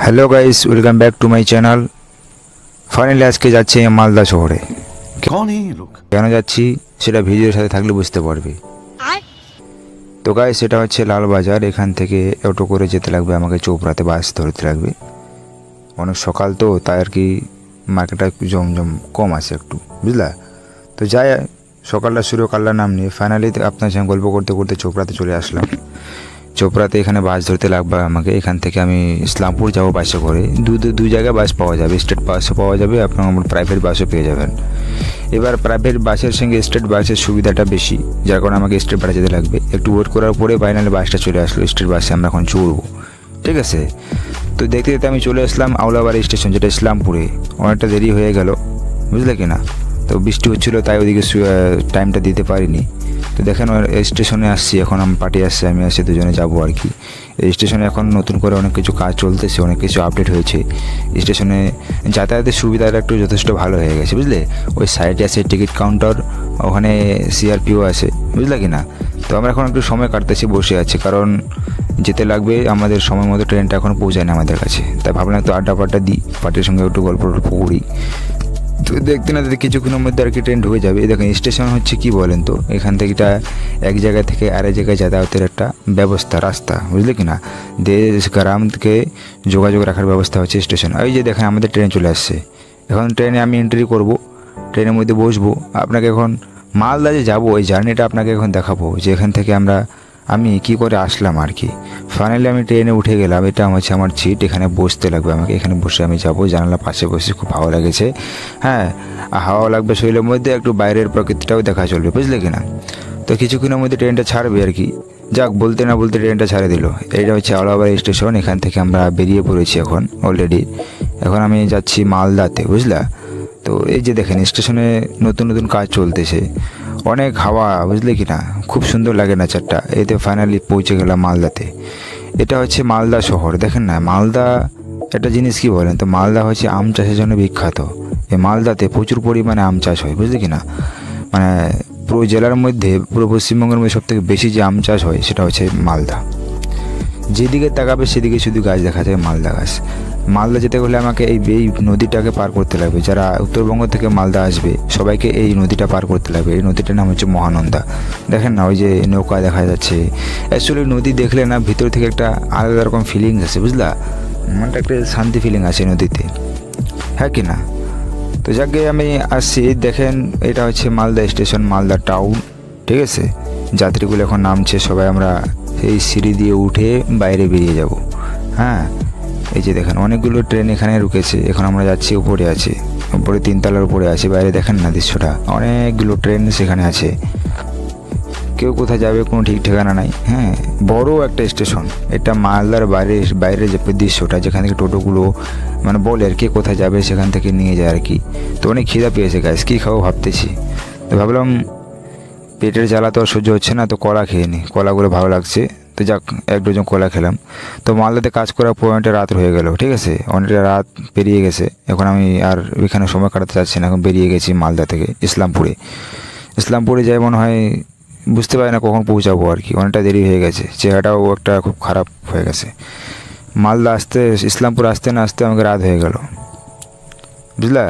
Hello guys, welcome back to my channel. Finally আজকে যাচ্ছি মালদা শহরে। कौन है ये लोग? কেন যাচ্ছি সেটা ভিডিওর সাথে থাকলে বুঝতে পারবে। তো গাইস, সেটা হচ্ছে লালবাজার। এখান থেকে অটো করে যেতে লাগবে আমাকে, চোপড়াতে বাস ধরতে লাগবে। অনেক সকাল তো, তাই আর কি মার্কেটটা একটু জমজম কম আছে একটু, বুঝলা। তো যাই, সকালটা শুরু কাল্লার নাম নিয়ে ফাইনালি আপনার সঙ্গে গল্প করতে করতে চোপড়াতে চলে আসলাম। চোপড়াতে এখানে বাস ধরতে লাগবে আমাকে। এখান থেকে আমি ইসলামপুর যাবো বাসে করে। দু জায়গায় বাস পাওয়া যাবে, স্টেট বাসও পাওয়া যাবে, আপনার প্রাইভেট বাসও পেয়ে যাবেন। এবার প্রাইভেট বাসের সঙ্গে স্টেট বাসের সুবিধাটা বেশি, যার কারণে আমাকে স্টেট বাসে যেতে লাগবে। একটু ওয়েট করার পরে ফাইনালি বাসটা চলে আসলো। স্টেট বাসে আমরা এখন চড়বো, ঠিক আছে। তো দেখতে দেখতে আমি চলে আসলাম আউলাবাড়ি স্টেশন, যেটা ইসলামপুরে। অনেকটা দেরি হয়ে গেল, বুঝলে কি না। তো বৃষ্টি হচ্ছিলো, তাই ওদিকে টাইমটা দিতে পারিনি। তো দেখেন স্টেশনে আসছি, এখন আমি পার্টি আসছে, আমি আসছি, দুজনে যাবো আর কি। এই স্টেশনে এখন নতুন করে অনেক কিছু কাজ চলতেছে, অনেক কিছু আপডেট হয়েছে। স্টেশনে যাতায়াতের সুবিধাটা একটু যথেষ্ট ভালো হয়ে গেছে, বুঝলে। ওই সাইডে আছে টিকিট কাউন্টার, ওখানে সিআরপিও আছে, বুঝলে কি না। তো আমরা এখন একটু সময় কাটতেছি, বসে আছি, কারণ যেতে লাগবে আমাদের সময় মতো। ট্রেনটা এখন পৌঁছায় না আমাদের কাছে, তাই ভাবলাম একটু আড্ডা পাড্ডা দিই, পার্টির সঙ্গে একটু গল্প করি। তো দেখতে না দেখতে কিছুক্ষণের মধ্যে আর কি ট্রেন ঢুকে যাবে। দেখেন স্টেশন হচ্ছে কি বলেন তো, এখান থেকে এক জায়গা থেকে আরেক জায়গায় যাতায়াতের একটা ব্যবস্থা, রাস্তা, বুঝলে কি না। দেশ গ্রাম থেকে যোগাযোগ রাখার ব্যবস্থা হচ্ছে স্টেশন। এই যে দেখেন আমাদের ট্রেন চলে আসছে। এখন ট্রেনে আমি এন্ট্রি করব, ট্রেনের মধ্যে বসবো। আপনাকে এখন মালদা যে যাবো, ওই জার্নিটা আপনাকে এখন দেখাবো, যে এখান থেকে আমি কি করে আসলাম আর কি। ফাইনালি আমি ট্রেনে উঠে গেলাম। এটা হচ্ছে আমার সিট, এখানে বসতে লাগবে আমাকে। এখানে বসে আমি যাবো, জানালা পাশে বসে, খুব ভালো লাগেছে। হ্যাঁ, হাওয়া লাগবে শরীরের মধ্যে, একটু বাইরের প্রকৃতিটাও দেখা চলবে, বুঝলে কি না। তো কিছুক্ষণের মধ্যে ট্রেনটা ছাড়বে আর কি। যাক, বলতে না বলতে ট্রেনটা ছাড়ে দিল। এটা হচ্ছে আওলাবাড়ি স্টেশন। এখান থেকে আমরা বেরিয়ে পড়েছি এখন অলরেডি। এখন আমি যাচ্ছি মালদাতে, বুঝলা। তো এই যে দেখেন স্টেশনে নতুন নতুন কাজ চলতেছে, অনেক হাওয়া, বুঝলে কি না। খুব সুন্দর লাগে নেচারটা। এতে ফাইনালি পৌঁছে গেলাম মালদাতে। এটা হচ্ছে মালদা শহর। দেখেন না, মালদা একটা জিনিস কি বলেন তো, মালদা হচ্ছে আম চাষের জন্য বিখ্যাত। এই মালদাতে প্রচুর পরিমাণে আম চাষ হয়, বুঝলে কি না। মানে পুরো জেলার মধ্যে, পুরো পশ্চিমবঙ্গের মধ্যে সবথেকে বেশি যে আম চাষ হয় সেটা হচ্ছে মালদা। যেদিকে তাকাবে সেদিকে শুধু গাছ দেখা যায়, মালদা গাছ। মালদা যেতে গেলে আমাকে এই নদীটাকে পার করতে লাগবে। যারা উত্তরবঙ্গ থেকে মালদা আসবে সবাইকে এই নদীটা পার করতে লাগবে। এই নদীটার নাম হচ্ছে মহানন্দা। দেখেন না, ওই যে নৌকা দেখা যাচ্ছে। অ্যাকচুয়ালি নদী দেখলে না ভিতর থেকে একটা আলাদা রকম ফিলিংস আছে, বুঝলা। মনটা একটা শান্তি ফিলিং আছে নদীতে, হ্যাঁ কি না। তো যাকে আমি আসছি, দেখেন এটা হচ্ছে মালদা স্টেশন, মালদা টাউন, ঠিক আছে। যাত্রীগুলো এখন নামছে, সবাই আমরা এই সিঁড়ি দিয়ে উঠে বাইরে বেরিয়ে যাব। হ্যাঁ, এই যে দেখেন অনেকগুলো ট্রেন এখানে রুকেছে। এখন আমরা যাচ্ছি, উপরে আছে, উপরে 3 তলার উপরে আছে। বাইরে দেখেন না দৃশ্যটা, অনেকগুলো ট্রেন সেখানে আছে। কেউ কোথায় যাবে কোনো ঠিক ঠিকানা নাই। হ্যাঁ, বড় একটা স্টেশন এটা। মালদার বাইরে যে দৃশ্যটা, যেখান থেকে টোটোগুলো মানে বলে আর কি কোথায় যাবে, সেখান থেকে নিয়ে যায় আর কি। তো অনেক খিদা পেয়েছে গাছ, কী খাবো ভাবতেছি। তো ভাবলাম পেটের জ্বালা তো আর সহ্য হচ্ছে না, তো কলা খেয়ে নিই। কলাগুলো ভালো লাগছে, তো যাক 1 ডজন কলা খেলাম। তো মালদাতে কাজ করার পর অনেকটা রাত হয়ে গেল, ঠিক আছে, অনেকটা রাত পেরিয়ে গেছে। এখন আমি আর এখানে সময় কাটাতে চাচ্ছি না। এখন বেরিয়ে গেছি মালদা থেকে ইসলামপুরে যাই, মনে হয় বুঝতে পারি না কখন পৌঁছাবো আর কি। অনেকটা দেরি হয়ে গেছে, চেহারাটাও একটা খুব খারাপ হয়ে গেছে। ইসলামপুর আসতে না আসতে আমাকে রাত হয়ে গেল, বুঝলা।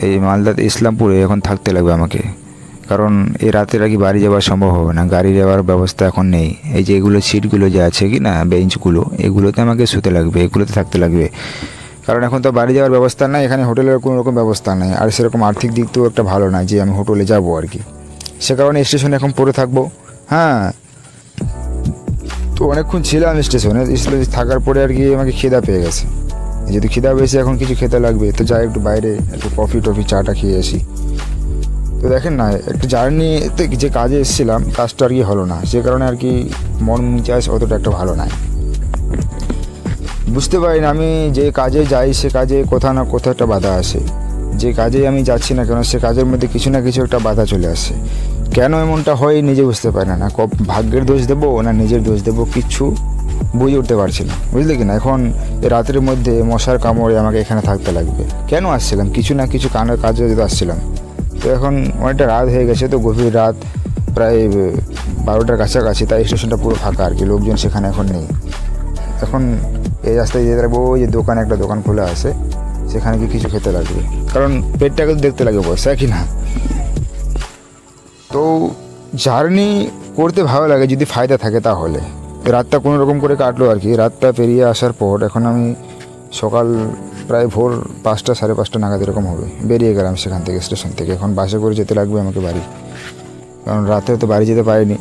এই মালদাতে ইসলামপুরে এখন থাকতে লাগবে আমাকে, কারণ এই রাতের আর কি বাড়ি যাওয়া সম্ভব হবে না। গাড়ি যাওয়ার ব্যবস্থা এখন নেই। এই যে এগুলো সিটগুলো যে আছে কি না, বেঞ্চগুলো, এগুলোতে আমাকে শুতে লাগবে, এগুলোতে থাকতে লাগবে। কারণ এখন তো বাড়ি যাওয়ার ব্যবস্থা নাই, এখানে হোটেলের কোনো রকম ব্যবস্থা নেই। আর সেরকম আর্থিক দিক তো একটা ভালো না যে আমি হোটেলে যাবো আর কি। সে কারণে স্টেশনে এখন পড়ে থাকবো। হ্যাঁ, তো অনেকক্ষণ ছিলাম স্টেশনে থাকার পরে আর কি আমাকে খিদা পেয়ে গেছে। যেহেতু খিদা পেয়েছে, এখন কিছু খেতে লাগবে। তো যাই একটু বাইরে একটু কফি চাটা খেয়ে আসি। তো দেখেন না, একটু জার্নিতে যে কাজে এসেছিলাম কাজটা আর কি হলো না। সে কারণে আর কি মন মেজাজ অতটা একটা ভালো নাই। বুঝতে পারি না, আমি যে কাজে যাই সে কাজে কোথাও না কোথাও একটা বাধা আসে। যে কাজে আমি যাচ্ছি না কেন, সে কাজের মধ্যে কিছু না কিছু একটা বাধা চলে আসে। কেন এমনটা হয় নিজে বুঝতে পারি না। ভাগ্যের দোষ দেবো না নিজের দোষ দেবো, কিচ্ছু বুঝে উঠতে পারছি না, বুঝলে কি না। এখন রাতের মধ্যে মশার কামড়ে আমাকে এখানে থাকতে লাগবে। কেন আসছিলাম, কিছু না কিছু কাজে যদি আসছিলাম। তো এখন অনেকটা রাত হয়ে গেছে, তো গভীর রাত, প্রায় 12টার কাছাকাছি। তাই স্টেশনটা পুরো ফাঁকা আর কি, লোকজন সেখানে এখন নেই। এখন এই রাস্তায় যেতে লাগবে, ওই যে দোকান একটা দোকান খোলা আছে, সেখানে গিয়ে কিছু খেতে লাগবে, কারণ পেটটাকে তো দেখতে লাগে বস, কি না? তো জার্নি করতে ভালো লাগে যদি ফায়দা থাকে তাহলে। রাতটা কোনো রকম করে কাটলো আর কি। রাতটা পেরিয়ে আসার পর এখন আমি সকাল প্রায় ভোর 5টা 5:30 নাগাদ এরকম হবে, বেরিয়ে গেলাম সেখান থেকে, স্টেশন থেকে। এখন বাসে করে যেতে লাগবে আমাকে বাড়ি, কারণ রাতে তো বাড়ি যেতে পারিনি,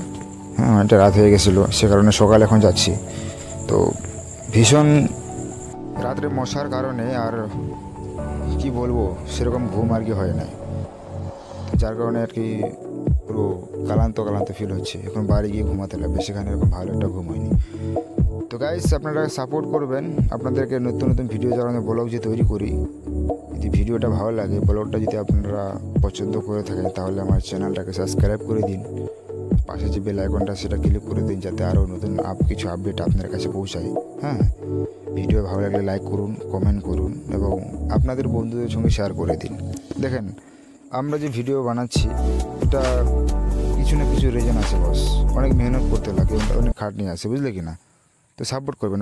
হ্যাঁ অনেকটা রাত হয়ে গেছিলো, সে কারণে সকাল এখন যাচ্ছি। তো ভীষণ রাত্রে মশার কারণে আর কি বলবো, সেরকম ঘুম আর কি হয় না, যার কারণে আর কি পুরো ক্লান্ত ফিল হচ্ছে। এখন বাড়ি গিয়ে ঘুমাতে লাগবে, সেখানে এরকম ভালো একটা ঘুম হয়নি। তো গাইস, আপনারা সাপোর্ট করবেন, আপনাদেরকে নতুন নতুন ভিডিও যারা ব্লগ যে তৈরি করি, যদি ভিডিওটা ভালো লাগে, ব্লগটা যদি আপনারা পছন্দ করে থাকেন, তাহলে আমার চ্যানেলটাকে সাবস্ক্রাইব করে দিন, পাশে যে বেল আইকনটা সেটা ক্লিক করে দিন, যাতে আরও নতুন কিছু আপডেট আপনার কাছে পৌঁছায়। হ্যাঁ, ভিডিও ভালো লাগলে লাইক করুন, কমেন্ট করুন এবং আপনাদের বন্ধুদের সঙ্গে শেয়ার করে দিন। দেখেন, আমরা যে ভিডিও বানাচ্ছি এটা কিছু না কিছু রিজন আছে বস, অনেক মেহনত করতে লাগে, অনেক খাটনি আছে, বুঝলে কি না? তো সাপোর্ট করবেন।